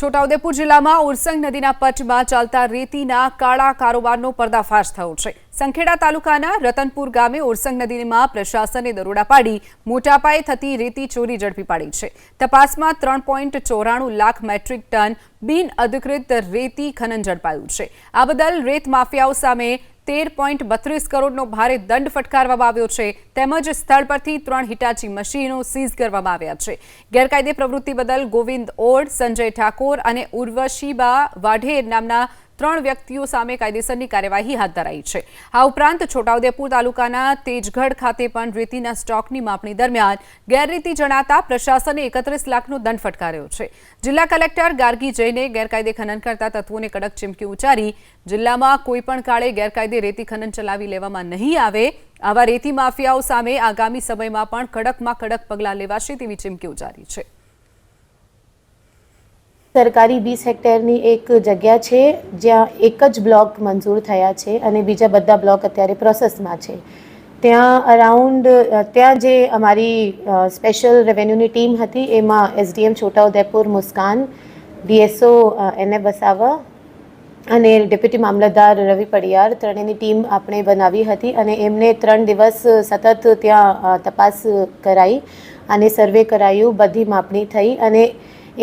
છોટાઉદેપુર જિલ્લામાં ઉરસંગ નદીના પટમાં ચાલતા રેતીના કાળા કારોબારનો પર્દાફાશ થયો છે। સંખેડા તાલુકાના રતનપુર ગામે ઉરસંગ નદીમાં પ્રશાસને દરોડા પાડી મોટા પાયે થતી રેતી ચોરી ઝડપી પાડી છે। તપાસમાં 3.94 લાખ મેટ્રિક ટન બિન અધિકૃત રેતી ખનન ઝડપાયું છે। આ બદલ રેત માફિયાઓ સામે 13.32 કરોડનો ભારે દંડ ફટકારવામાં આવ્યો છે। તેમજ સ્થળ પરથી 3 હિટાચી મશીનો સીઝ કરવામાં આવ્યા છે। ગેરકાયદે પ્રવૃત્તિ બદલ ગોવિંદ ઓડ, સંજય ઠાકોર અને ઉર્વશીબા વાઢેર નામના 3 વ્યક્તિઓ સામે કાયદેસરની કાર્યવાહી હાથ ધરાઈ છે। આ ઉપરાંત છોટાઉદેપુર તાલુકાના તેજગઢ ખાતે પણ રેતીના સ્ટોકની માપણી દરમિયાન ગેરરીતિ જણાતા પ્રશાસને 31 લાખનો દંડ ફટકાર્યો છે। જિલ્લા કલેક્ટર ગાર્ગી જૈને ગેરકાયદે ખનન કરતા તત્વોને કડક ચીમકી ઉચ્ચારી જિલ્લામાં કોઈપણ કાળે ગેરકાયદે રેતી ખનન ચલાવી લેવામાં નહીં આવે। આવા રેતી માફિયાઓ સામે આગામી સમયમાં પણ કડકમાં કડક પગલાં લેવાશે તેવી ચીમકી ઉચ્ચારી છે। सरकारी 20 हेक्टेरनी एक जग्या है ज्यां एक ज ब्लॉक मंजूर थया छे अने बीजा बधा ब्लॉक अत्यारे प्रोसेस में छे। त्यां अराउंड त्यां जे अमारी स्पेशल रेवेन्यूनी टीम हती एमां SDM Chhotaudepur Muskan, DSO N A Vasava અને ડેપ્યુટી મામલતદાર રવિ પડિયાર ત્રણેયની ટીમ આપણે બનાવી હતી અને એમને 3 દિવસ સતત ત્યાં તપાસ કરાઈ અને સર્વે કરાયું, બધી માપણી થઈ અને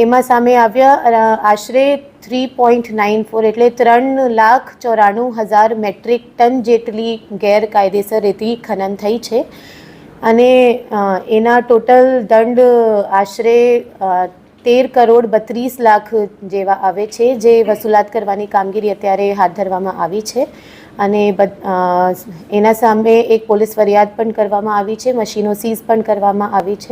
એમાં સામે આવ્યા આશરે 3.94 એટલે 3,94,000 મેટ્રિક ટન જેટલી ગેરકાયદેસર રેતી ખનન થઈ છે અને એના ટોટલ દંડ આશરે 13 કરોડ 32 લાખ જેવા આવે છે, જે વસૂલાત કરવાની કામગીરી અત્યારે હાથ ધરવામાં આવી છે અને એના સામે એક પોલીસ ફરિયાદ પણ કરવામાં આવી છે, મશીનો સીઝ પણ કરવામાં આવી છે।